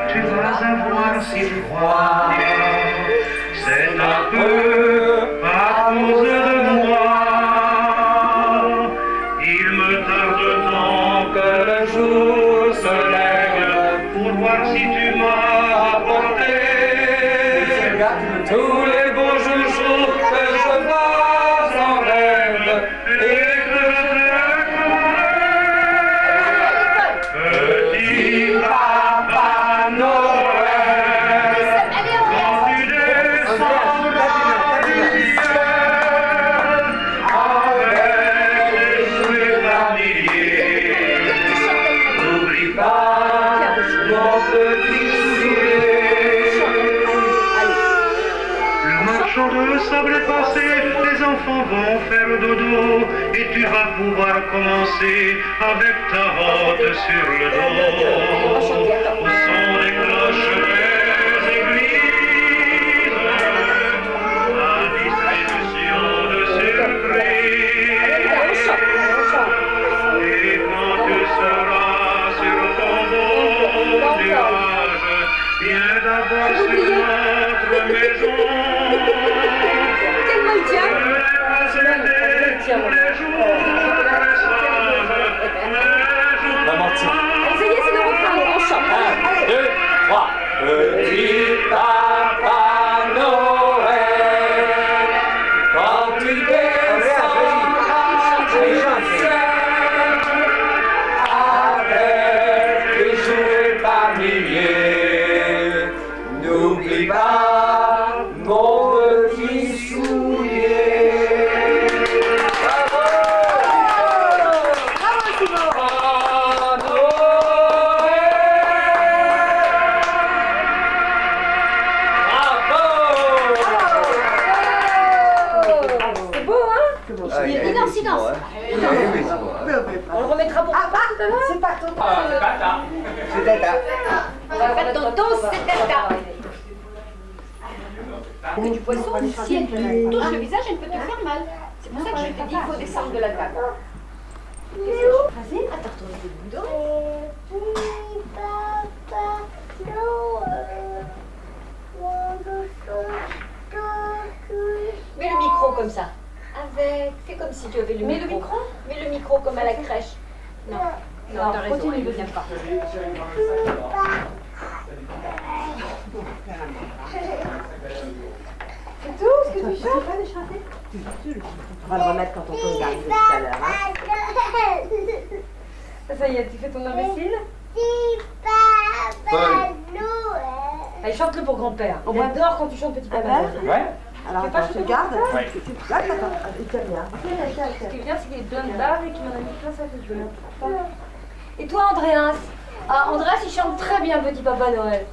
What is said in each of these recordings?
tu vas avoir si froid. C'est un peu à cause de moi. Il me tarde tant que le jour se lève pour voir si tu m'as apporté tous les beaux jours que je vois en rêve et que je petit papa Noël, quand tu descends dans le ciel avec les jouets familiers, n'oublie pas mon petit soulier. Le marchand de sable est passé, les enfants vont faire dodo et tu vas pouvoir commencer avec ta robe sur le dos. Au son des cloches des églises, la distribution de surprises. Et quand tu seras sur ton beau nuage, viens d'abord sur notre maison. Essayez, c'est le refrain, on chante. 1, 2, 3. Petit papa Noël, quand tu descendras du ciel, avec les jouets familiers, n'oublie pas mon petit soulier. Silence. On le remettra pour papa tout à l'heure. C'est pas ton Ah, c'est Tata. C'est Tata. Pas de tonton, c'est tata. Du poisson, si elle te touche le visage, elle peut te faire mal. C'est pour ça que je t'ai dit qu'il faut descendre de la table. Vas-y, attends, retourne le boudin. Mets le micro comme ça. Avec. Fais comme si tu avais le micro. Mets le micro. Mets le micro comme à la crèche. Non. Non, t'as raison, il ne vient pas. C'est tout ce que tu fais? Pas de chanter? On va le remettre quand on peut regarder tout à l'heure. Hein. Ça y est, tu fais ton imbécile? Allez, chante-le pour grand-père. On adore quand tu chantes Petit Papa Noël. Ouais. Alors Tu veux pas attends, je chanter te garde. Ouais. Tu gardes, attends, il te vient. Ce qui est bien, c'est qu'il est plein de barres et qu'il m'en a mis plein sa figure. Et toi, Andréas? Ah, Andréas, il chante très bien Petit Papa Noël.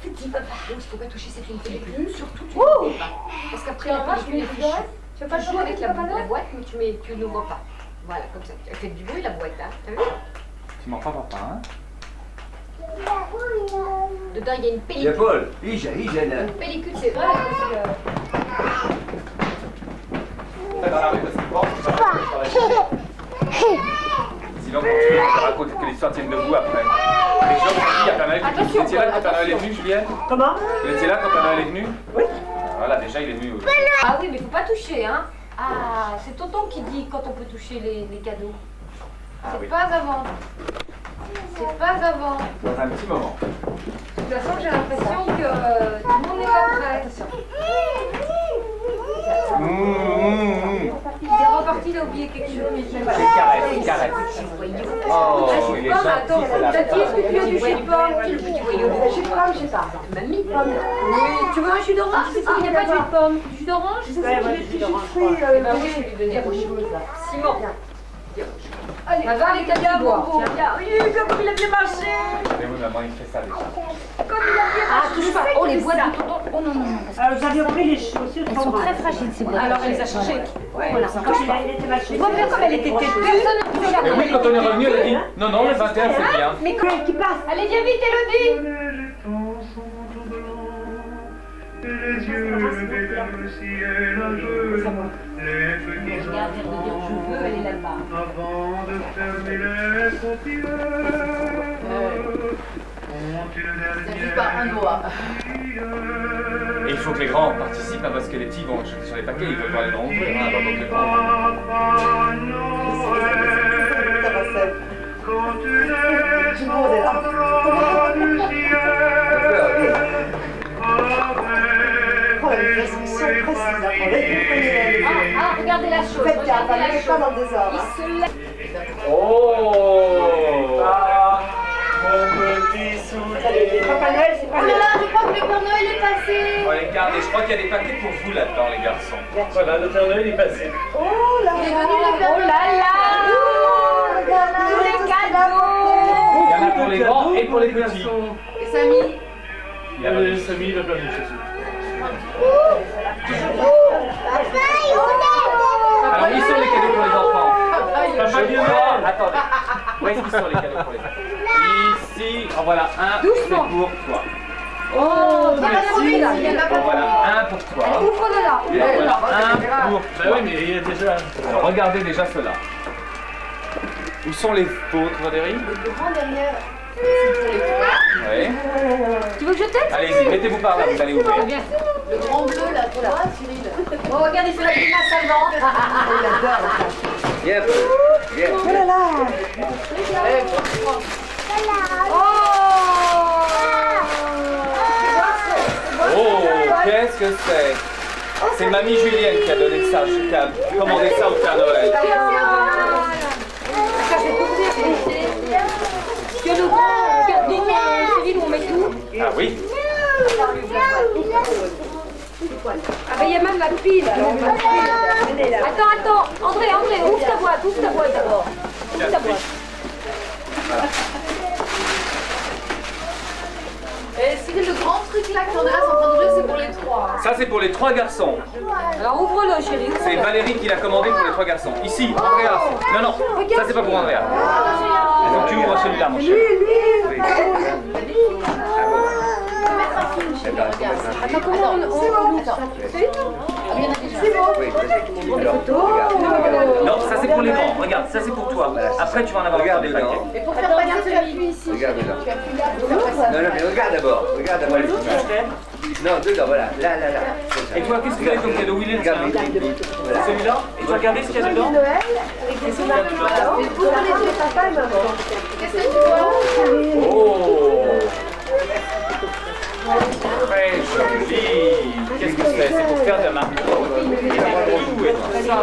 Petit Papa. Donc, il ne faut pas toucher cette unité plus. Surtout, tu ne le pas. Parce qu'après, la page, tu les fiches. Tu veux pas jouer avec la boîte, mais tu ne vois pas. Voilà, comme ça. Elle fait du bruit, la boîte, hein. T'as vu? Tu m'en parles pas, hein? Dedans, il y a une pellicule. Paul, il là. Une pellicule, c'est vrai. Sinon, quand tu racontes que l'histoire tienne debout après. Les gens qui disent à Père Noël, vous étiez là quand Père Noël est venu, Juliette? Comment? Vous étiez là quand Père Noël est venu? Oui. Voilà, déjà il est venu aujourd'hui. Ah oui, mais faut pas toucher, hein. Ah, c'est Tonton qui dit quand on peut toucher les cadeaux. C'est oui. pas avant. C'est pas avant. Dans un petit moment. De toute façon, j'ai l'impression que tout le monde n'est pas prêt. Il est reparti, il a oublié quelque chose. C'est carré. Oh, il est gentil, c'est la Tati, est-ce que tu as du jus de pomme? Jus de pomme, je sais pas. Mamie, pomme. Oui, tu veux un jus d'orange? Il n'y a pas de jus de pomme. Du jus d'orange? C'est ça, j'ai des jus de fruits. Eh ben oui, je vais lui donner autre chose. Simon. Allez, va les cadeaux, boire. Comme il a bien marché. Mais oui, maman, il fait ça déjà. Ah, touche pas. Oh, les boîtes de tonton. Oh non, non, non. Alors, vous aviez pris les chaussures. Elles sont très fragiles, ces boîtes. Alors, elle les a changées. Ouais, Voilà, on touche pas. il était mal Tu vois bien comme elle était tête. Personne ne touche à Mais oui, quand on est revenu, elle a dit non, non, le 21 c'est bien. Mais quand qui passe. allez, viens vite, Elodie. Les étangs sont tout blancs et les yeux levés vers le ciel à genoux, les petits Regarde, viens de dire je veux, elle est là-bas. avant de fermer les paupières. un doigt. Et il faut que les grands participent, hein, parce que les petits vont jeter sur les paquets, ils veulent voir les grands ouvrir, hein, alors donc les grands. Quand tu descendras du ciel, Regardez la chose. Faites gaffe, Regardez la n'allez pas chose. dans le désordre. Il se lève. Oh Mon petit soulier. Papa Noël, c'est pas Oh là là, je crois que le Père Noël est passé. Regardez, je crois qu'il y a des paquets pour vous là-dedans, les garçons. Voilà, le Père Noël est passé. Oh là Il est là. venu le Père Oh Noël. là là. Regardez Tous les tout ce cadeaux. Il y en a pour les grands et pour les petits. Et Samy? Il y a les- Samy, il a perdu Jésus. Alors, où sont les cadeaux pour les enfants? Papa Je Lionel. crois- Attendez. Où est-ce qu'ils sont les cadeaux pour les enfants? Ici. En voilà un. C'est pour toi. Oh, merci. il y en a En pas. voilà un pour toi. Ouvre-le là. Et en voilà un pour Bah toi. oui, mais il y a déjà. Alors, regardez déjà cela. Où sont les vôtres, Valérie? Le grand derrière. Oui. Tu veux que je t'aide? Allez-y, mettez-vous par là, vous allez ouvrir. Viens. Le grand bleu là, tu vois, Cyril? Oh, regarde, il fait la grimace avant. Viens, viens. Oh là là. Oh, qu'est-ce que c'est? C'est Mamie Julienne qui a donné ça, qui a commandé ça au Père Noël. Tu as le grand cadeau, Cyril, où on met tout. Ah oui? Ah ben il y a même la pile. Alors on va la pile. Attends, André, ouvre ta boîte d'abord. Ouvre ta boîte. Et Cyril, le grand truc là qu'on est là, c'est en train d'ouvrir, c'est pour les trois. Ça, c'est pour les 3 garçons. Alors ouvre-le, chérie. C'est Ouvre-le. Valérie qui l'a commandé pour les 3 garçons. Ici, Andrea. Non, non, ça c'est pas pour Andrea. Il faut que tu ouvres celui-là, mon cher. Attends, comment on ouvre ça? Ah, il y en a déjà. Oui, vas-y. Non, ça c'est pour les grands. Regarde, ça c'est pour toi. Après, tu vas en avoir encore Regarde des dedans. paquets. Et pour faire passer, tu appuies ici. Regarde dedans. Tu appuies là pour faire passer. Non, non, mais regarde d'abord. Regarde d'abord les petits. Non, dedans, voilà. Là, là, là. Et toi, qu'est-ce que tu as comme cadeau? Où il est le tien? Regarde mes petits. Voilà. Celui-là? Et tu as regardé ce qu'il y a dedans? Mais ouvre les yeux, papa et maman. Qu'est-ce que tu vois? Oh! Très joli! Qu'est-ce que c'est? C'est pour faire de ma tout et tout ça, ça On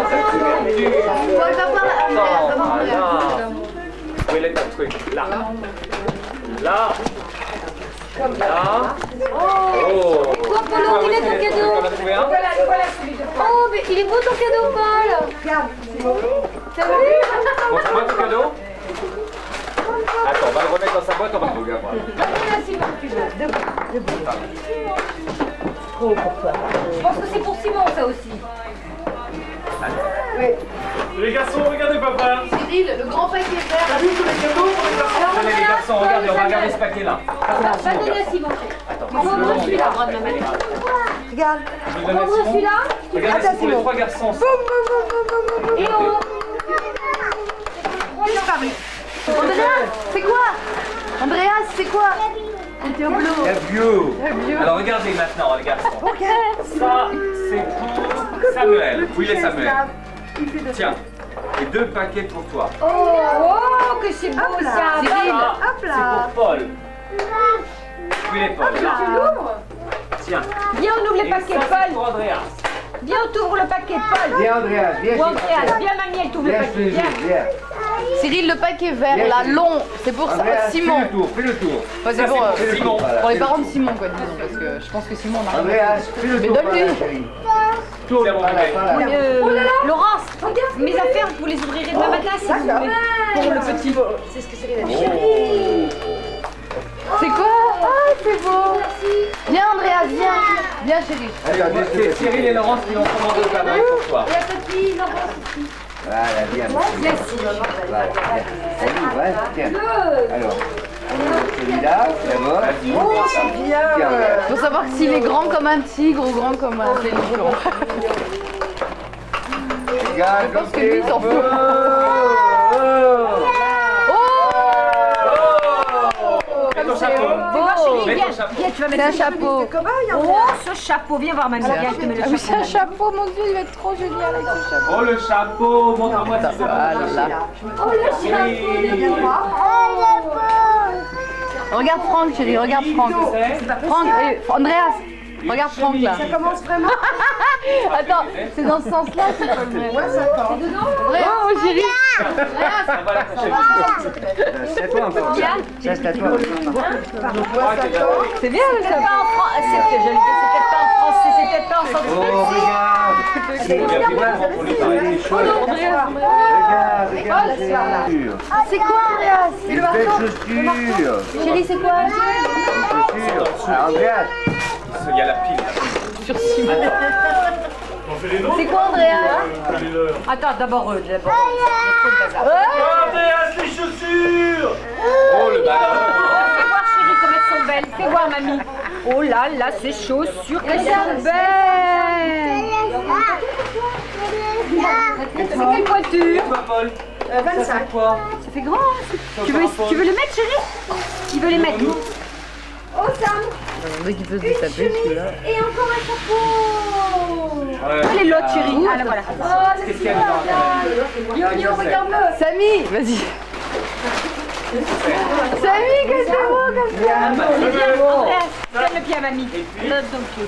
va le voir là. Attends, là! Où est le truc? Là! Là! Là! Oh! Toi, Polo, il est ton cadeau. On a trouvé un? Oh, mais il est beau ton cadeau, Paul. T'as vu? Bon, c'est moi ton cadeau? Attends, on va le remettre dans sa boîte, on va le regarder. Trop pour toi. Je pense que c'est pour Simon, ça aussi. Les garçons, regardez papa. Cyril, le grand paquet vert. T'as vu tous les cadeaux pour les garçons? Alors, Tenez les garçons, regardez, on va regarder ce paquet-là. Va donner à Simon. Attends, On va ouvrir celui-là. Regarde. je vais On va donner à ouvrir Simon. celui-là. Regardez, c'est pour les 3 garçons. Et on... Andreas, c'est quoi? Andreas, c'est quoi? Un tableau. La bio. Alors regardez maintenant, les garçons. Ça, c'est pour Samuel. Où il est Samuel? Tiens, et 2 paquets pour toi. Oh, que c'est beau ça. Ça, c'est pour Paul. Où il est Paul? Là. Tiens. Viens, on ouvre les Et ça, paquets, c'est Paul. pour Andreas. Viens, on t'ouvre le paquet, Paul. Viens, Andreas, viens. Ou Andréas, viens, Mamie, elle t'ouvre le Viens, je paquet. te Viens. jure, viens. Cyril, le paquet vert Viens, là, Cyril. long, c'est pour Andreas, Simon. fais le tour. Enfin, Ça, c'est pour, c'est pour Simon. Voilà, pour les fais le parents de tour. Simon, quoi, disons, parce que je pense que Simon on a rien. Andreas, fais le Mais tour. donne-lui. par là, chérie. Tiens, mon bébé. Par là. Laurence, regarde, mes affaires, vous les ouvrirez demain matin si vous voulez. Pour le petit. C'est ce que Cyril a dit. C'est quoi? Ah, c'est beau. Viens, Andreas, viens. Viens, chérie. Allez, on C'est Cyril et Laurence qui l'ont commandé au Père Noël pour toi. Et la petite, Laurence aussi. Voilà, viens. Merci. Voilà, viens. Salut, ouais, tiens. Alors, on ouvre celui-là, d'abord. Vas-y. Tiens, Andreas. Faut savoir que s'il est grand comme un tigre ou grand comme un éléphant. Regarde, Je pense que lui, il s'en fout. Oh, Oh! Et ton chapeau? Beau, chérie. Mets viens, ton chapeau. viens, tu vas mettre C'est un chapeau. Oh, ce chapeau, viens voir mamie. Viens, je te mets le Ah oui, c'est un chapeau. chapeau, mon Dieu, il va être trop joli avec ce chapeau. Oh le chapeau, montre-moi si c'est Ah là là. Oh, le chapeau. Regarde Franck, chérie, regarde Franck. Franck, Andreas, regarde Franck là. Ça commence vraiment. Attends, c'est dans ce sens-là qu'il faut le mettre. Moi, ça tend. Oh chérie. On va l'attacher. C'est à toi un peu. Ça, c'est à toi. C'est bien le C'est chapeau. pas en français, c'est peut-être pas en français, c'est peut-être pas en sanskrit. Oh, regarde. Il y a plus de pour lui parler. Regarde les chaussures. C'est quoi Andreas? C'est Une le belle marteau. chaussure. Chérie, c'est quoi? Chaussure. Alors, Andreas, Il y a la pile. Sur Simon. On fait les nôtres. C'est quoi Andreas? On fait les leurs. Attends, d'abord eux, d'abord. Andreas, les chaussures. Oh le ballon. Fais voir chérie comme elles sont belles. Fais voir mamie. Oh là là, ces chaussures, qu'elles sont belles. C'est quelle pointure? Toi Paul. 25. Quoi? Ça fait grand. Hein. Tu veux les mettre chérie? Qui veut les mettre? Oh Sam. Dès qu'il peut se taper celui-là. Et encore un chapeau. Ouais. Elle est l'autre chérie. Ah là voilà. Qu'est-ce qu'il y a dedans? Yo, regarde-le. Samy, vas-y. Samy, qu'est-ce que c'est beau comme ça? Andreas, donne le pied à mamie. Donne ton pied.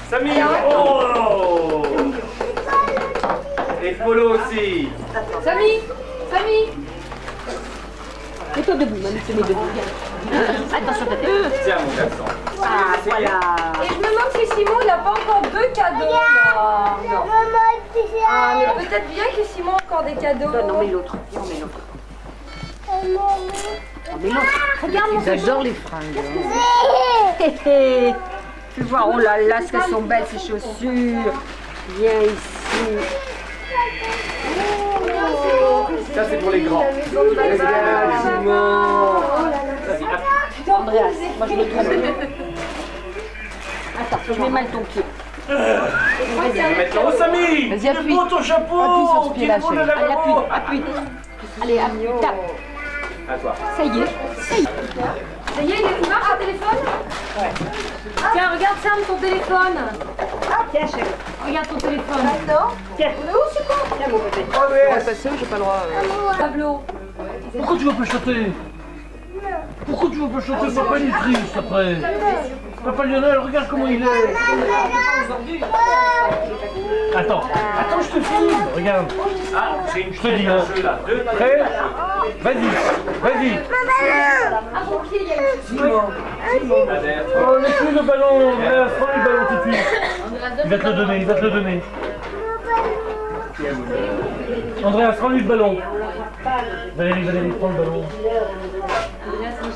Samy. Oh. Et Polo aussi. Samy. Mets-toi debout, mamie se met debout. Attention ta tête. Tiens mon garçon. Ah voilà. Et je me demande si Simon il a pas encore 2 cadeaux là. Non. Ah mais peut-être bien que Simon a encore des cadeaux. Non mais l'autre. Non mais l'autre. Non mais l'autre. Regarde mon J'adore les fringues. Hé. Tu vois, oh là là, ce qu'elles sont belles ces chaussures. Viens ici. Ça c'est pour les grands. Andreas, moi je vais tomber. Attends, je mets mal ton pied. Oh Samy. Vas-y, appuie. Beau ton chapeau. Appuie sur ce pied-là, Qu'il est beau, le chérie. Allez, lavabo. appuie. Allez, appuie, tape. À toi. Ça y est. Ça y est, il marche le téléphone? Ouais. Tiens, regarde Sam, ton téléphone. Tiens, chérie. Regarde ton téléphone. Tiens. Mais où c'est quoi? Tiens, mon bébé. On va passer ou j'ai pas le droit? Pablo. Pourquoi tu veux pas chanter? Pourquoi tu veux pas chanter? Papa il est triste après. Papa Lionel, regarde comment il est. Attends, je te filme. Regarde. Ah, j'ai une Je te dis, hein. jeu là. Deux. Prêt? Vas-y. À mon pied, il y a une Derrière. Oh, laisse-lui le ballon. Andreas, prends le ballon tout de suite. Il va te le donner. Andreas, prends-lui le ballon. Valérie, prends le ballon.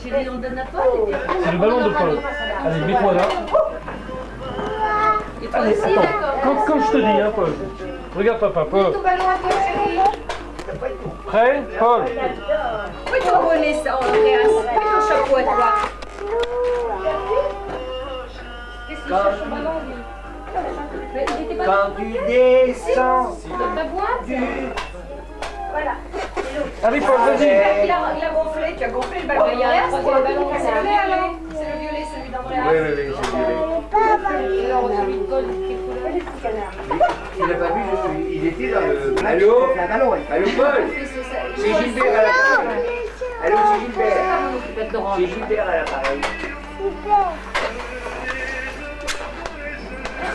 C'est le ballon de Paul. Allez, mets-toi là. Allez, attends. Quand je te dis, hein, Paul. Regarde papa, Paul. ton ballon à toi, chérie. Prêt, Paul? Où est ton bonnet, ça, Andreas? Où est ton chapeau à toi? Qu'est-ce qu'il cherche au ballon, lui? Mais il était pas quand tu descends dans ta boîte? Voilà. Allez, Paul, vas-y. Il a gonflé, tu as gonflé le ballon. Il y a un troisième ballon. C'est le violet, c'est le violet, celui d'Andreas. Oui, c'est violet. Alors, celui de Paul, quelle couleur? Il n'a pas vu, il était dans le... Allô? Allô, Paul? C'est Gilbert à l'appareil. Allô, c'est Gilbert. C'est Gilbert à l'appareil.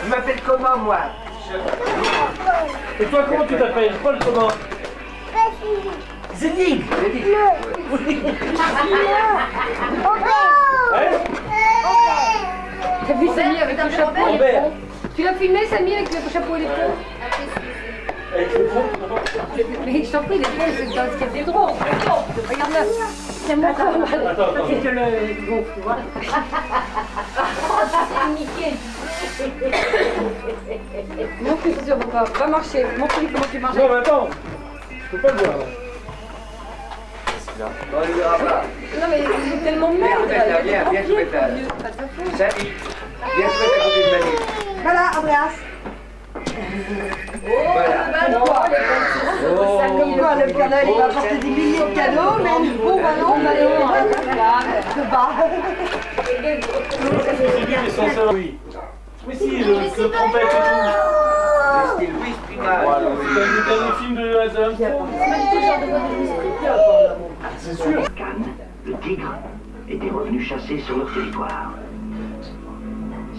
Je m'appelle comment, moi? Et toi, comment tu t'appelles? Paul, comment? Zédig. T'as vu Samy avec le chapeau et les Robert. ponts? Tu l'as filmé Samy avec le chapeau et les ponts? Mais je t'en prie, les ponts, c'est dans ce qu'il y a des drôles. Regarde-le. C'est mon corps. Attends. C'est que le gonfle, tu vois. C'est nickel. Montre-lui, c'est sûr, papa. Va marcher. Montre-lui comment tu marches. Non, mais attends. Je peux pas le voir. Là. Non, il ne verra pas. Non, mais c'est tellement merde. Viens, viens, je vais te faire. Salut. Viens, je vais te raconter une manip. Voilà, Andreas. Voilà. Comme quoi, le Père Noël, il va apporter des millions de cadeaux, mais le beau ballon, de bas. Ils sont seuls. Oui. Mais si, le trompette et tout. C'était Louis Primal. Voilà, c'est un des films de Adam. C'est sûr. Cannes, le tigre, était revenu chasser sur leur territoire.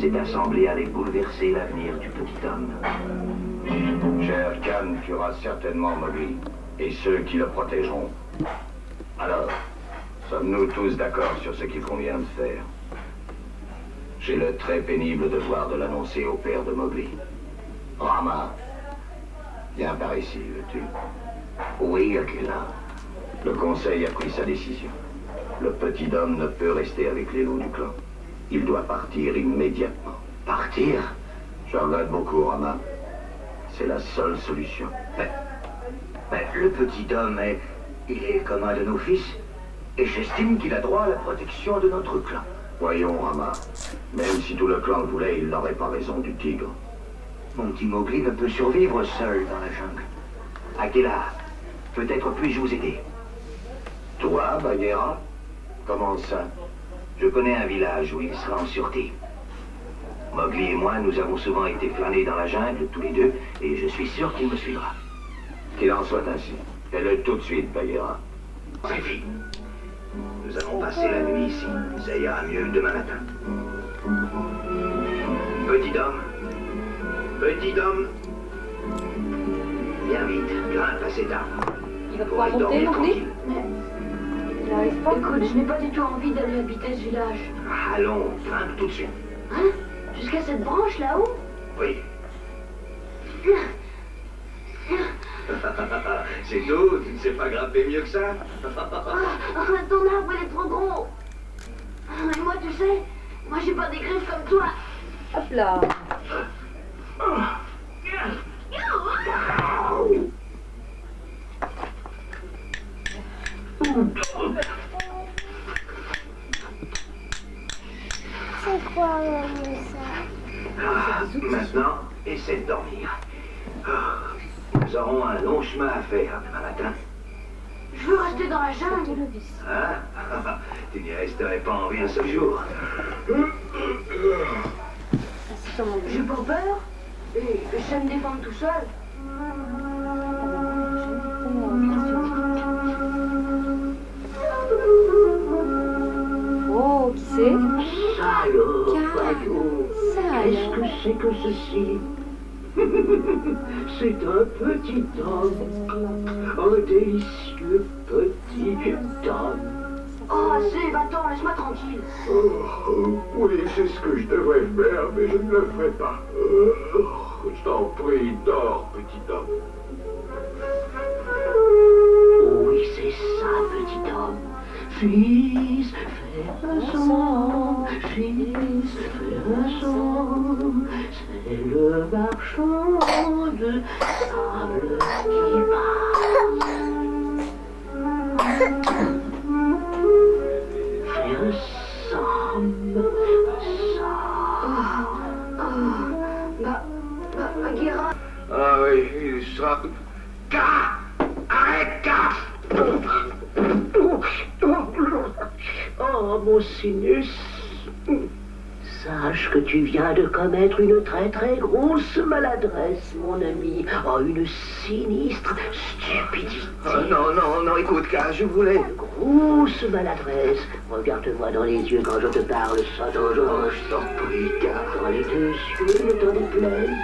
Cette assemblée allait bouleverser l'avenir du petit homme. Cher Khan tuera certainement Mowgli et ceux qui le protégeront. Alors, sommes-nous tous d'accord sur ce qu'il convient de faire? J'ai le très pénible devoir de l'annoncer au père de Mowgli. Rama, viens par ici, veux-tu? Oui, Akela. Le conseil a pris sa décision. Le petit homme ne peut rester avec les loups du clan. Il doit partir immédiatement. Partir? Je regrette beaucoup, Rama. C'est la seule solution. Mais le petit homme il est comme un de nos fils. Et j'estime qu'il a droit à la protection de notre clan. Voyons, Rama. Même si tout le clan le voulait, il n'aurait pas raison du tigre. Mon petit Mowgli ne peut survivre seul dans la jungle. Akela, peut-être puis-je vous aider? Toi, Bagheera? Comment ça? Je connais un village où il sera en sûreté. Mowgli et moi, nous avons souvent été flânés dans la jungle, tous les deux, et je suis sûr qu'il me suivra. Qu'il en soit ainsi. Fais-le tout de suite, Bagheera. Suffit. Nous allons passer la nuit ici. Ça ira mieux demain matin. Petit homme. Petit homme. Viens vite, grimpe à cet arbre. Il va pouvoir monter, Mowgli? Il n'arrive pas. Écoute, je n'ai pas du tout envie d'aller habiter ce village. Allons, grimpe tout de suite. Hein? Jusqu'à cette branche là-haut? Oui. C'est tout, tu ne sais pas grimper mieux que ça? Ton arbre, il est trop gros. Et moi, tu sais, moi j'ai pas des griffes comme toi. Hop là. C'est quoi ça? Maintenant, essaie de dormir. Nous aurons un long chemin à faire demain matin. Je veux rester dans la jungle. Hein? Tu n'y resterais pas en vie un seul jour. J'ai pas peur. Et je sais me défendre tout seul. Oh, qui c'est? Ça alors, Fayou, qu'est-ce que c'est que ceci? C'est un petit homme, un délicieux petit homme. Oh, assez, va-t'en, laisse-moi tranquille. Oui, c'est ce que je devrais faire, mais je ne le ferai pas. Je t'en prie, dors, petit homme. Oui, c'est ça, petit homme. Fils, fais un son, fils, fais un son. C'est le marchand de sable qui passe. Fais un son, Bagheera. Ah oui, il sera... Arrête, Oh, mon sinus. Sache que tu viens de commettre une très très grosse maladresse, mon ami. Oh, une sinistre stupidité. Oh, non, écoute, K, je voulais... Une grosse maladresse. Regarde-moi dans les yeux quand je te parle, ça dans je t'en prie, K. Dans les deux yeux, ne t'en déplaise.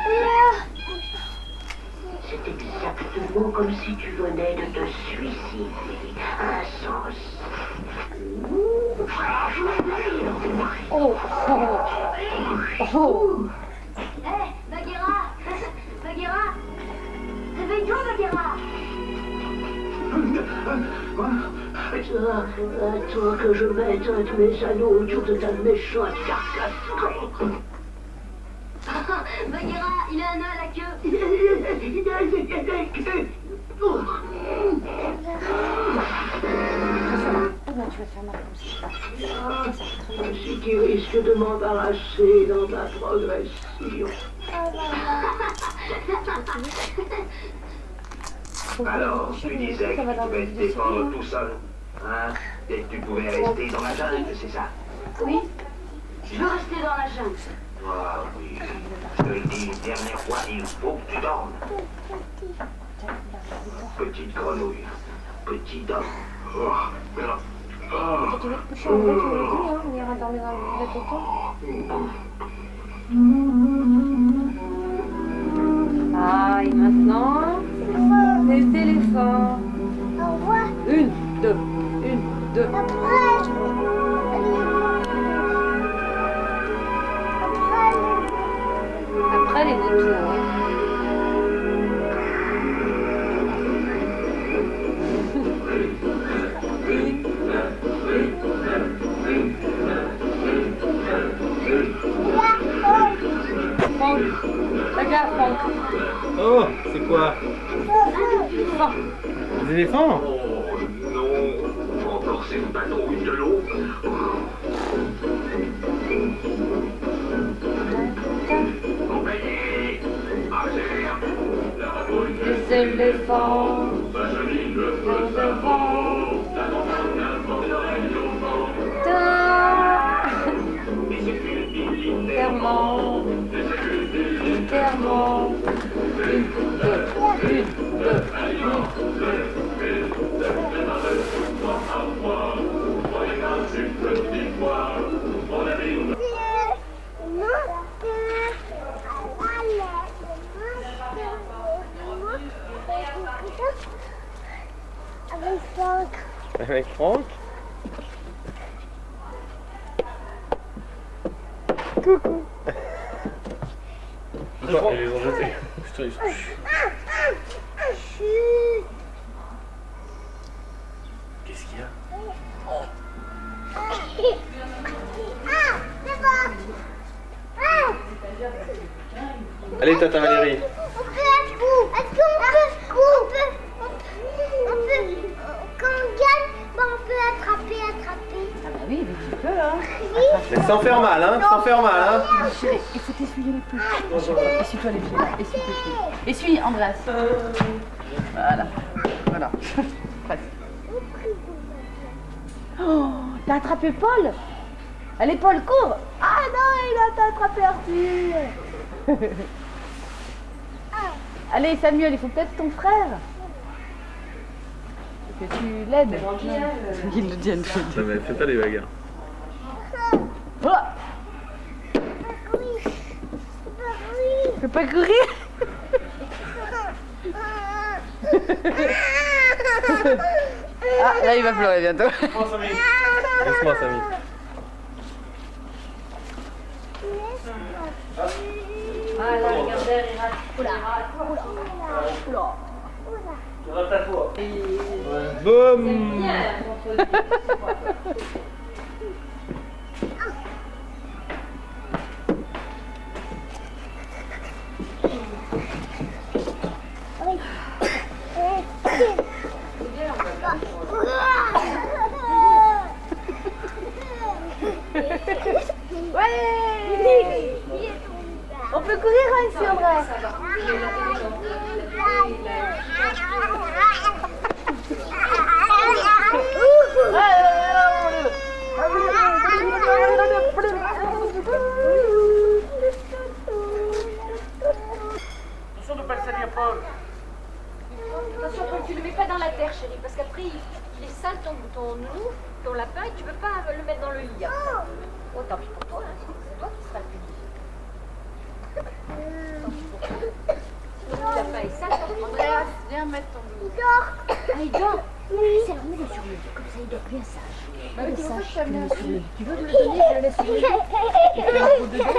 C'est exactement comme si tu venais de te suicider. Un sens. Oh, Hé, Bagheera. Bagheera. Réveille-toi, Bagheera. Attends que je mette un de mes anneaux autour de ta méchante carcasse. Bagheera, il a un nœud à la queue. tu vas faire mal comme ça. Si tu risques de m'embarrasser dans ma progression. Alors, tu disais que tu pouvais te défendre tout seul, hein? Et tu pouvais rester dans la jungle, c'est ça? Oui, je veux rester dans la jungle. Ah oui, je te le dis une dernière fois, il faut que tu dormes. Petite grenouille, petit homme. Tu veux te coucher en bas, tu me le dis, hein, venir dormir dans le tonton. Ah, et maintenant, les éléphants. Une, deux, une, deux. Après les vautours. Franck, regarde Franck. Oh, c'est quoi? Des éléphants? Oh non, encore ces patrouilles de l'eau. Compagnie, Agir, la patrouille Les éléphants. Militairement. Militairement. Une, deux. Avec Franck? Coucou. Ils les ont jetés. Putain, ils sont Qu'est-ce qu'il y a? Allez, Tata Valérie. Est-ce qu'on peut, quand on gagne, on peut attraper. Ah bah oui, mais tu peux, hein. Mais sans faire mal, hein. Sans faire mal, hein. Chérie, il faut t'essuyer les pieds. Essuie-toi les pieds. Essuie tes pieds. Essuie, Andreas. Voilà. Presque. Oh, t'as attrapé Paul? Allez, Paul, cours. Ah non, t'as attrapé Arthur. Allez, Samuel, il faut peut-être ton frère. Que tu l'aides. Il le dit à une chose. Non mais fais pas des bagarres. Oh, fais pas courir. Ah, là il va pleurer bientôt. Laisse-moi, Samy. Laisse-moi, Samy. Ah là, regarde derrière. Oula. Tu rates à toi. Boum. Bien, Ouais. On peut courir hein, ici, André. Attention de ne pas le salir, Paul. Attention, Paul, tu le mets pas dans la terre, chérie, parce qu'après, il est sale ton nounou, ton lapin, et tu peux pas le mettre dans le lit. Après. Oh, tant pis pour toi, hein. C'est toi qui seras le puni. Tant pis pour toi. Sinon, le lapin est sale, tant pis. Andreas, viens mettre ton loup. Ah, il dort. Oui. C'est mets-le sur le lit, comme ça il dort bien sage. Bah, c'est pour ça que je t'ai amené sur le lit. Tu veux me le donner, je le laisse sur le lit. Et tu un coup dedans.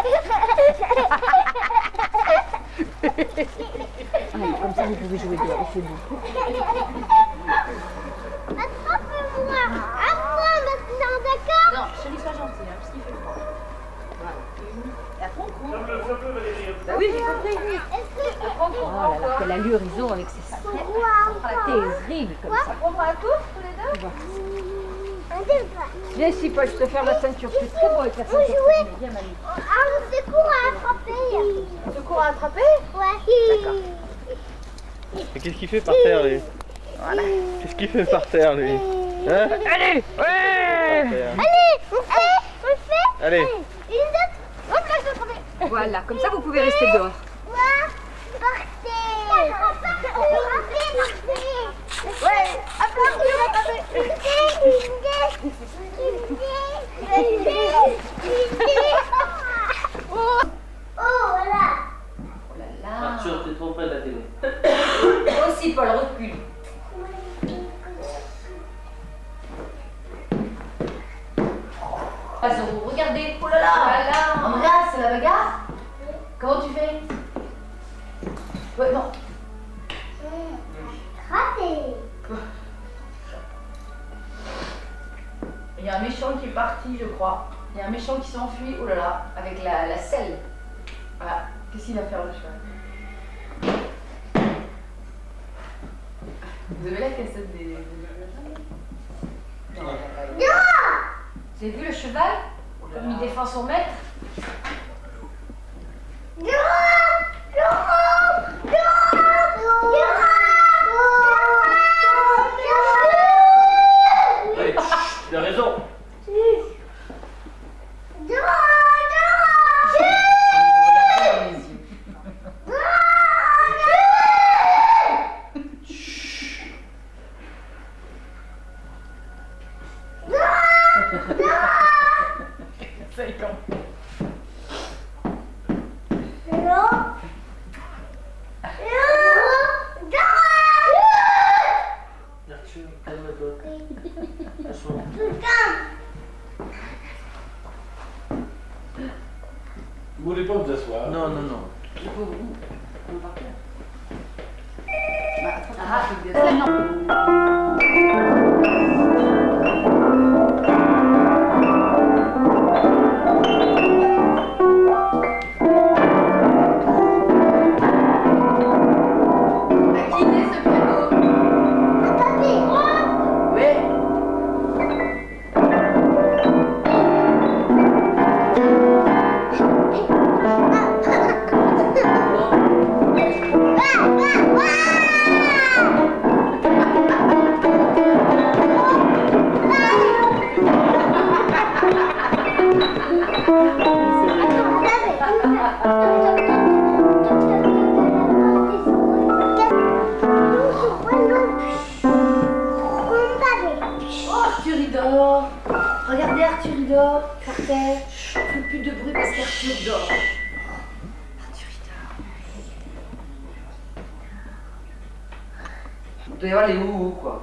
Allez, comme ça vous pouvez jouer dehors, c'est bon. Attrape-moi. À moi maintenant, d'accord? Non, chérie, sois gentille, hein, parce qu'il fait le froid. Voilà. Et après on court. Bah oui, j'ai compris. Oh là là, quelle allure ils ont avec ces sacs. Terrible comme ça. On prend un tour, tous les deux? Viens ici, Paul, je te ferme la ceinture. Tu es très beau avec la ceinture. Viens, mamie. Ah, c'est court à attraper. Tu cours à attraper? Ouais. D'accord. Mais qu'est-ce qu'il fait par terre, lui? Voilà. Qu'est-ce qu'il fait par terre, lui? Allez, ouais. Allez, on fait. Allez. Une autre. Hop là, je vais. Voilà, comme ça vous pouvez rester dehors. Partez. Ouais, oh, voilà. Oh là là. Arthur, t'es trop près de la télé. Toi aussi, Paul, recule. Ah, Zoro, regardez. Oh là là. Andrea, c'est la bagarre. Comment tu fais? Ouais, non. Raté. Il y a un méchant qui est parti, je crois. Il y a un méchant qui s'est enfui, oh là là, avec la selle. Voilà. Qu'est-ce qu'il va faire le cheval? Vous avez la cassette des... Non. Vous avez vu le cheval? Comme il défend son maître? Oui, tu as raison. Arthur, calme-toi. Assois. Vous voulez pas vous asseoir? Non, non, non. Regardez, Arthur, il dort. Par terre. Fais plus de bruit parce qu'Arthur dort. Arthur, il dort. Il doit y avoir les houhous, quoi.